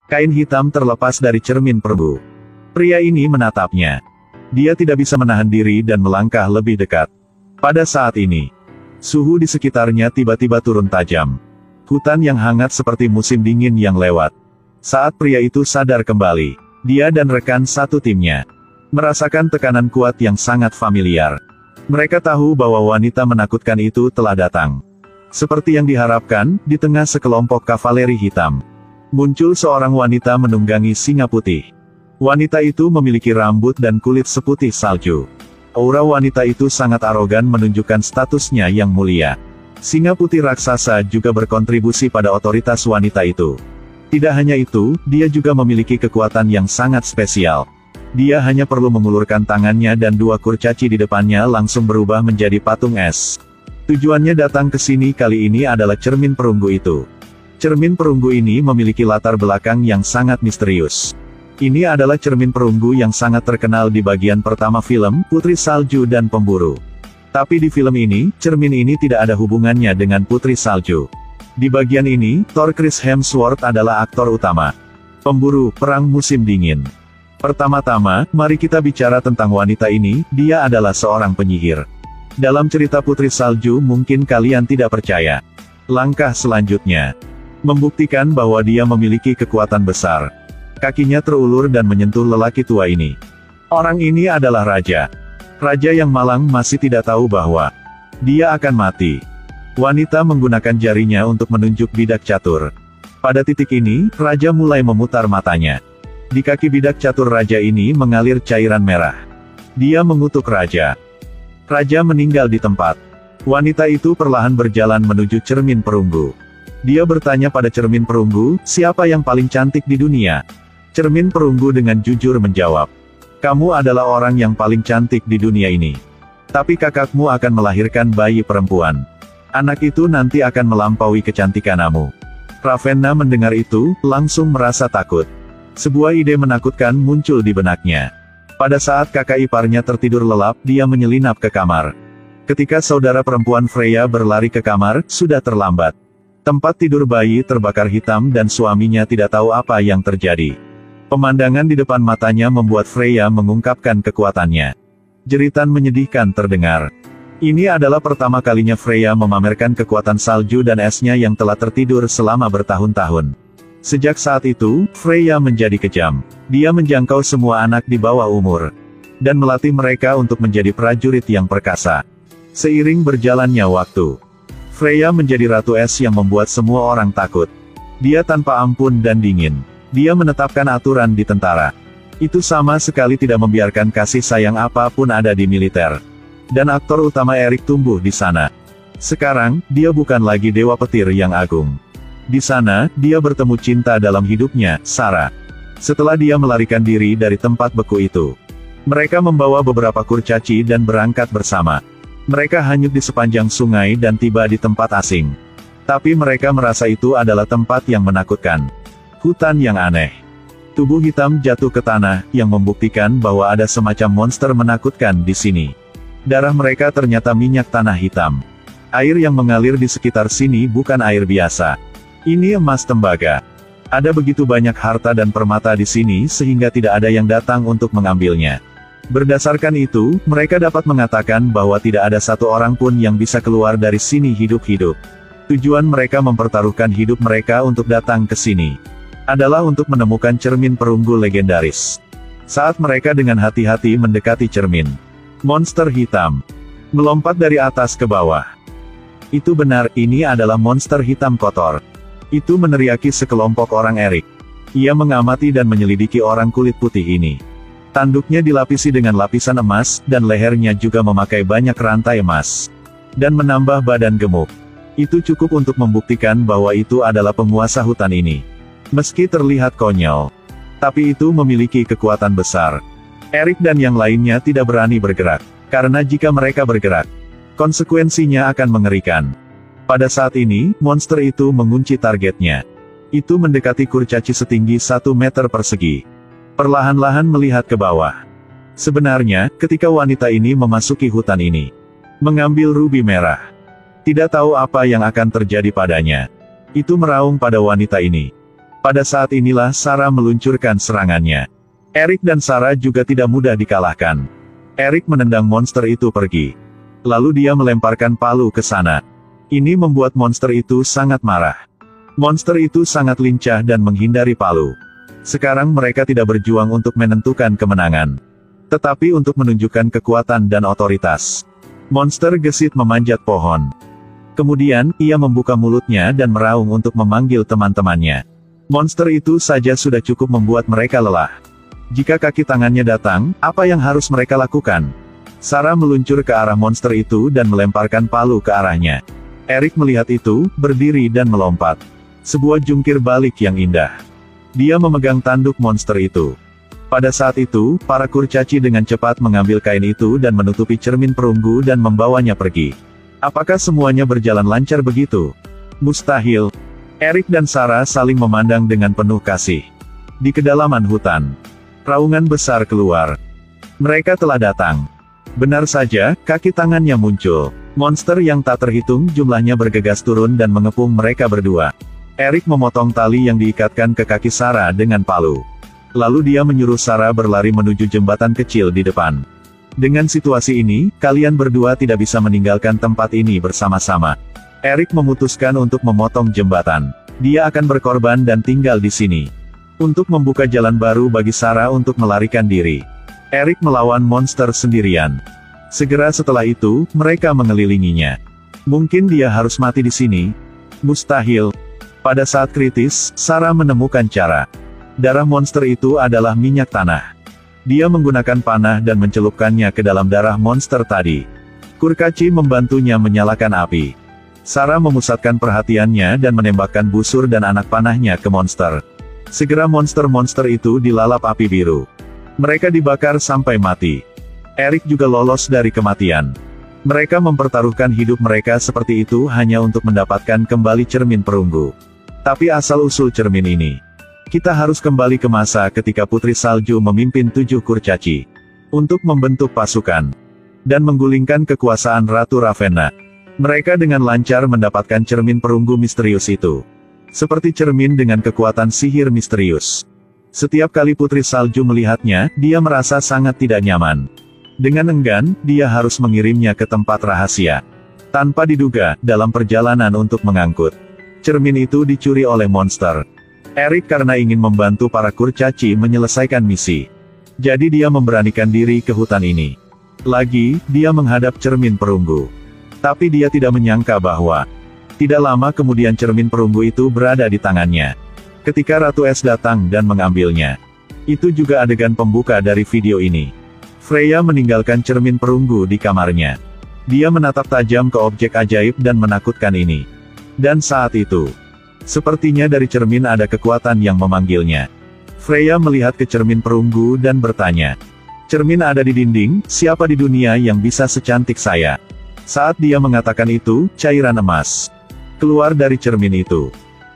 Kain hitam terlepas dari cermin perunggu. Pria ini menatapnya. Dia tidak bisa menahan diri dan melangkah lebih dekat. Pada saat ini, suhu di sekitarnya tiba-tiba turun tajam. Hutan yang hangat seperti musim dingin yang lewat. Saat pria itu sadar kembali, dia dan rekan satu timnya merasakan tekanan kuat yang sangat familiar. Mereka tahu bahwa wanita menakutkan itu telah datang. Seperti yang diharapkan, di tengah sekelompok kavaleri hitam, muncul seorang wanita menunggangi singa putih. Wanita itu memiliki rambut dan kulit seputih salju. Aura wanita itu sangat arogan menunjukkan statusnya yang mulia. Singa putih raksasa juga berkontribusi pada otoritas wanita itu. Tidak hanya itu, dia juga memiliki kekuatan yang sangat spesial. Dia hanya perlu mengulurkan tangannya dan dua kurcaci di depannya langsung berubah menjadi patung es. Tujuannya datang ke sini kali ini adalah cermin perunggu itu. Cermin perunggu ini memiliki latar belakang yang sangat misterius. Ini adalah cermin perunggu yang sangat terkenal di bagian pertama film, Putri Salju dan Pemburu. Tapi di film ini, cermin ini tidak ada hubungannya dengan Putri Salju. Di bagian ini, Thor Chris Hemsworth adalah aktor utama. Pemburu, Perang Musim Dingin. Pertama-tama, mari kita bicara tentang wanita ini, dia adalah seorang penyihir. Dalam cerita Putri Salju mungkin kalian tidak percaya. Langkah selanjutnya, membuktikan bahwa dia memiliki kekuatan besar. Kakinya terulur dan menyentuh lelaki tua ini. Orang ini adalah raja. Raja yang malang masih tidak tahu bahwa dia akan mati. Wanita menggunakan jarinya untuk menunjuk bidak catur. Pada titik ini, raja mulai memutar matanya. Di kaki bidak catur raja ini mengalir cairan merah. Dia mengutuk raja. Raja meninggal di tempat. Wanita itu perlahan berjalan menuju cermin perunggu. Dia bertanya pada cermin perunggu, siapa yang paling cantik di dunia? Cermin perunggu dengan jujur menjawab, kamu adalah orang yang paling cantik di dunia ini. Tapi kakakmu akan melahirkan bayi perempuan. Anak itu nanti akan melampaui kecantikanmu. Ravenna mendengar itu, langsung merasa takut. Sebuah ide menakutkan muncul di benaknya. Pada saat kakak iparnya tertidur lelap, dia menyelinap ke kamar. Ketika saudara perempuan Freya berlari ke kamar, sudah terlambat. Tempat tidur bayi terbakar hitam dan suaminya tidak tahu apa yang terjadi. Pemandangan di depan matanya membuat Freya mengungkapkan kekuatannya. Jeritan menyedihkan terdengar. Ini adalah pertama kalinya Freya memamerkan kekuatan salju dan esnya yang telah tertidur selama bertahun-tahun. Sejak saat itu, Freya menjadi kejam. Dia menjangkau semua anak di bawah umur, dan melatih mereka untuk menjadi prajurit yang perkasa. Seiring berjalannya waktu, Freya menjadi ratu es yang membuat semua orang takut. Dia tanpa ampun dan dingin. Dia menetapkan aturan di tentara. Itu sama sekali tidak membiarkan kasih sayang apapun ada di militer. Dan aktor utama Erik tumbuh di sana. Sekarang, dia bukan lagi dewa petir yang agung. Di sana, dia bertemu cinta dalam hidupnya, Sarah. Setelah dia melarikan diri dari tempat beku itu, mereka membawa beberapa kurcaci dan berangkat bersama. Mereka hanyut di sepanjang sungai dan tiba di tempat asing. Tapi mereka merasa itu adalah tempat yang menakutkan. Hutan yang aneh. Tubuh hitam jatuh ke tanah, yang membuktikan bahwa ada semacam monster menakutkan di sini. Darah mereka ternyata minyak tanah hitam. Air yang mengalir di sekitar sini bukan air biasa. Ini emas tembaga. Ada begitu banyak harta dan permata di sini sehingga tidak ada yang datang untuk mengambilnya. Berdasarkan itu, mereka dapat mengatakan bahwa tidak ada satu orang pun yang bisa keluar dari sini hidup-hidup. Tujuan mereka mempertaruhkan hidup mereka untuk datang ke sini adalah untuk menemukan cermin perunggu legendaris. Saat mereka dengan hati-hati mendekati cermin, monster hitam melompat dari atas ke bawah. Itu benar, ini adalah monster hitam kotor. Itu meneriaki sekelompok orang Erik. Ia mengamati dan menyelidiki orang kulit putih ini. Tanduknya dilapisi dengan lapisan emas, dan lehernya juga memakai banyak rantai emas. Dan menambah badan gemuk. Itu cukup untuk membuktikan bahwa itu adalah penguasa hutan ini. Meski terlihat konyol, tapi itu memiliki kekuatan besar. Erik dan yang lainnya tidak berani bergerak, karena jika mereka bergerak, konsekuensinya akan mengerikan. Pada saat ini, monster itu mengunci targetnya. Itu mendekati kurcaci setinggi 1 meter persegi. Perlahan-lahan melihat ke bawah. Sebenarnya, ketika wanita ini memasuki hutan ini, mengambil rubi merah, tidak tahu apa yang akan terjadi padanya. Itu meraung pada wanita ini. Pada saat inilah Sarah meluncurkan serangannya. Erik dan Sarah juga tidak mudah dikalahkan. Erik menendang monster itu pergi. Lalu dia melemparkan palu ke sana. Ini membuat monster itu sangat marah. Monster itu sangat lincah dan menghindari palu. Sekarang mereka tidak berjuang untuk menentukan kemenangan, tetapi untuk menunjukkan kekuatan dan otoritas. Monster gesit memanjat pohon. Kemudian, ia membuka mulutnya dan meraung untuk memanggil teman-temannya. Monster itu saja sudah cukup membuat mereka lelah. Jika kaki tangannya datang, apa yang harus mereka lakukan? Sarah meluncur ke arah monster itu dan melemparkan palu ke arahnya. Erik melihat itu, berdiri dan melompat. Sebuah jungkir balik yang indah. Dia memegang tanduk monster itu. Pada saat itu, para kurcaci dengan cepat mengambil kain itu dan menutupi cermin perunggu dan membawanya pergi. Apakah semuanya berjalan lancar begitu? Mustahil. Erik dan Sarah saling memandang dengan penuh kasih. Di kedalaman hutan, raungan besar keluar. Mereka telah datang. Benar saja, kaki tangannya muncul. Monster yang tak terhitung jumlahnya bergegas turun dan mengepung mereka berdua. Erik memotong tali yang diikatkan ke kaki Sarah dengan palu. Lalu dia menyuruh Sarah berlari menuju jembatan kecil di depan. Dengan situasi ini, kalian berdua tidak bisa meninggalkan tempat ini bersama-sama. Erik memutuskan untuk memotong jembatan. Dia akan berkorban dan tinggal di sini. Untuk membuka jalan baru bagi Sarah untuk melarikan diri. Erik melawan monster sendirian. Segera setelah itu, mereka mengelilinginya. Mungkin dia harus mati di sini. Mustahil. Pada saat kritis, Sarah menemukan cara. Darah monster itu adalah minyak tanah. Dia menggunakan panah dan mencelupkannya ke dalam darah monster tadi. Kurcaci membantunya menyalakan api. Sarah memusatkan perhatiannya dan menembakkan busur dan anak panahnya ke monster. Segera monster-monster itu dilalap api biru. Mereka dibakar sampai mati. Erik juga lolos dari kematian. Mereka mempertaruhkan hidup mereka seperti itu hanya untuk mendapatkan kembali cermin perunggu. Tapi asal-usul cermin ini. Kita harus kembali ke masa ketika Putri Salju memimpin 7 kurcaci. Untuk membentuk pasukan. Dan menggulingkan kekuasaan Ratu Ravenna. Mereka dengan lancar mendapatkan cermin perunggu misterius itu. Seperti cermin dengan kekuatan sihir misterius. Setiap kali Putri Salju melihatnya, dia merasa sangat tidak nyaman. Dengan enggan, dia harus mengirimnya ke tempat rahasia. Tanpa diduga, dalam perjalanan untuk mengangkut. Cermin itu dicuri oleh monster. Erik karena ingin membantu para kurcaci menyelesaikan misi. Jadi dia memberanikan diri ke hutan ini. Lagi, dia menghadap cermin perunggu. Tapi dia tidak menyangka bahwa tidak lama kemudian cermin perunggu itu berada di tangannya. Ketika Ratu Es datang dan mengambilnya. Itu juga adegan pembuka dari video ini. Freya meninggalkan cermin perunggu di kamarnya. Dia menatap tajam ke objek ajaib dan menakutkan ini. Dan saat itu, sepertinya dari cermin ada kekuatan yang memanggilnya. Freya melihat ke cermin perunggu dan bertanya. Cermin ada di dinding, siapa di dunia yang bisa secantik saya? Saat dia mengatakan itu, cairan emas keluar dari cermin itu.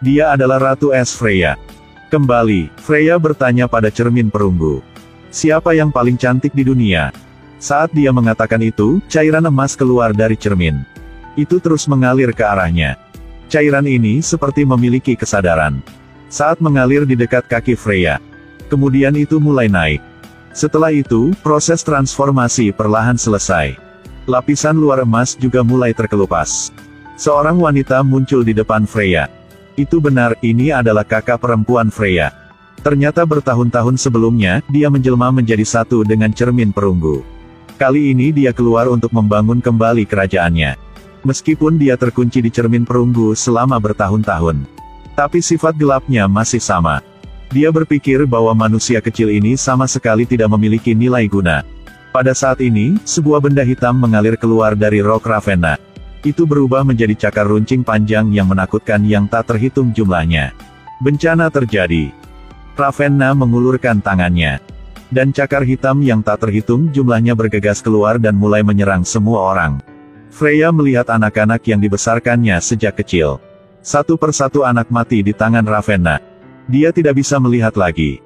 Dia adalah Ratu Es Freya. Kembali, Freya bertanya pada cermin perunggu. Siapa yang paling cantik di dunia? Saat dia mengatakan itu, cairan emas keluar dari cermin. Itu terus mengalir ke arahnya. Cairan ini seperti memiliki kesadaran. Saat mengalir di dekat kaki Freya. Kemudian itu mulai naik. Setelah itu, proses transformasi perlahan selesai. Lapisan luar emas juga mulai terkelupas. Seorang wanita muncul di depan Freya. Itu benar, ini adalah kakak perempuan Freya. Ternyata bertahun-tahun sebelumnya, dia menjelma menjadi satu dengan cermin perunggu. Kali ini dia keluar untuk membangun kembali kerajaannya. Meskipun dia terkunci di cermin perunggu selama bertahun-tahun. Tapi sifat gelapnya masih sama. Dia berpikir bahwa manusia kecil ini sama sekali tidak memiliki nilai guna. Pada saat ini, sebuah benda hitam mengalir keluar dari rok Ravenna. Itu berubah menjadi cakar runcing panjang yang menakutkan yang tak terhitung jumlahnya. Bencana terjadi. Ravenna mengulurkan tangannya. Dan cakar hitam yang tak terhitung jumlahnya bergegas keluar dan mulai menyerang semua orang. Freya melihat anak-anak yang dibesarkannya sejak kecil. Satu persatu anak mati di tangan Ravenna. Dia tidak bisa melihat lagi.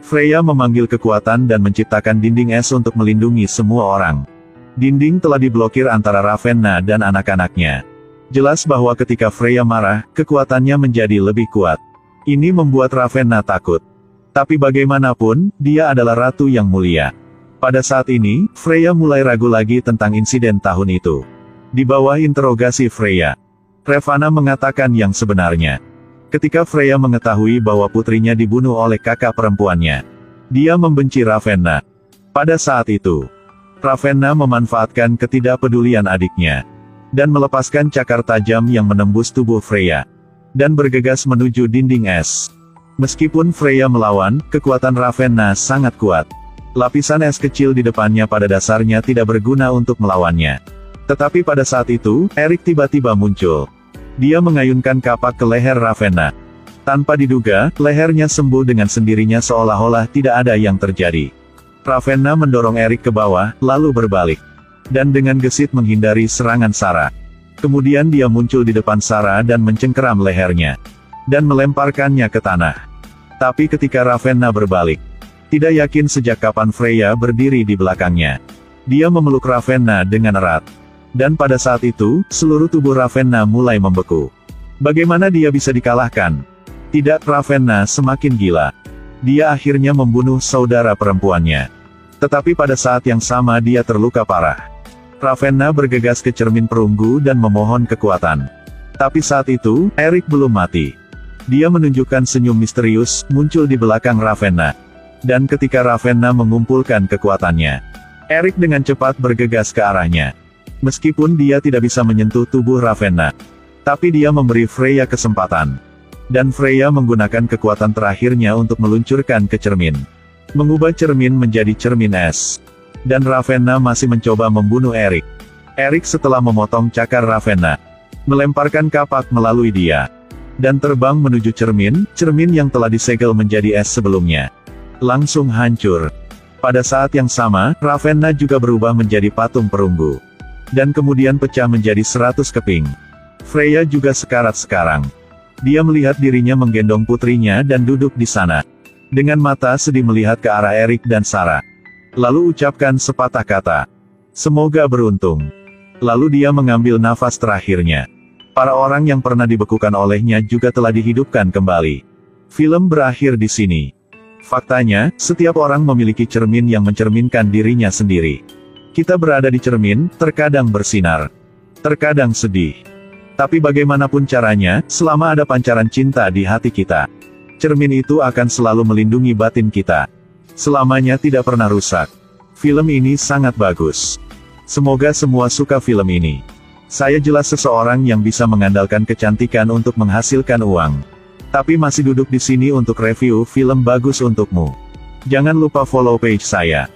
Freya memanggil kekuatan dan menciptakan dinding es untuk melindungi semua orang. Dinding telah diblokir antara Ravenna dan anak-anaknya. Jelas bahwa ketika Freya marah, kekuatannya menjadi lebih kuat. Ini membuat Ravenna takut. Tapi bagaimanapun, dia adalah ratu yang mulia. Pada saat ini, Freya mulai ragu lagi tentang insiden tahun itu. Di bawah interogasi Freya, Ravana mengatakan yang sebenarnya. Ketika Freya mengetahui bahwa putrinya dibunuh oleh kakak perempuannya, dia membenci Ravenna. Pada saat itu, Ravenna memanfaatkan ketidakpedulian adiknya, dan melepaskan cakar tajam yang menembus tubuh Freya, dan bergegas menuju dinding es. Meskipun Freya melawan, kekuatan Ravenna sangat kuat. Lapisan es kecil di depannya pada dasarnya tidak berguna untuk melawannya. Tetapi pada saat itu, Erik tiba-tiba muncul. Dia mengayunkan kapak ke leher Ravenna. Tanpa diduga, lehernya sembuh dengan sendirinya seolah-olah tidak ada yang terjadi. Ravenna mendorong Erik ke bawah, lalu berbalik. Dan dengan gesit menghindari serangan Sarah. Kemudian dia muncul di depan Sarah dan mencengkeram lehernya. Dan melemparkannya ke tanah. Tapi ketika Ravenna berbalik, tidak yakin sejak kapan Freya berdiri di belakangnya. Dia memeluk Ravenna dengan erat. Dan pada saat itu, seluruh tubuh Ravenna mulai membeku. Bagaimana dia bisa dikalahkan? Tidak, Ravenna semakin gila. Dia akhirnya membunuh saudara perempuannya. Tetapi pada saat yang sama dia terluka parah. Ravenna bergegas ke cermin perunggu dan memohon kekuatan. Tapi saat itu, Erik belum mati. Dia menunjukkan senyum misterius, muncul di belakang Ravenna. Dan ketika Ravenna mengumpulkan kekuatannya, Erik dengan cepat bergegas ke arahnya. Meskipun dia tidak bisa menyentuh tubuh Ravenna, tapi dia memberi Freya kesempatan. Dan Freya menggunakan kekuatan terakhirnya untuk meluncurkan ke cermin. Mengubah cermin menjadi cermin es. Dan Ravenna masih mencoba membunuh Erik. Erik setelah memotong cakar Ravenna, melemparkan kapak melalui dia. Dan terbang menuju cermin yang telah disegel menjadi es sebelumnya. Langsung hancur. Pada saat yang sama, Ravenna juga berubah menjadi patung perunggu. Dan kemudian pecah menjadi 100 keping. Freya juga sekarat sekarang. Dia melihat dirinya menggendong putrinya dan duduk di sana. Dengan mata sedih melihat ke arah Erik dan Sarah. Lalu ucapkan sepatah kata. Semoga beruntung. Lalu dia mengambil nafas terakhirnya. Para orang yang pernah dibekukan olehnya juga telah dihidupkan kembali. Film berakhir di sini. Faktanya, setiap orang memiliki cermin yang mencerminkan dirinya sendiri. Kita berada di cermin, terkadang bersinar. Terkadang sedih. Tapi bagaimanapun caranya, selama ada pancaran cinta di hati kita, cermin itu akan selalu melindungi batin kita. Selamanya tidak pernah rusak. Film ini sangat bagus. Semoga semua suka film ini. Saya jelas seseorang yang bisa mengandalkan kecantikan untuk menghasilkan uang. Tapi masih duduk di sini untuk review film bagus untukmu. Jangan lupa follow page saya.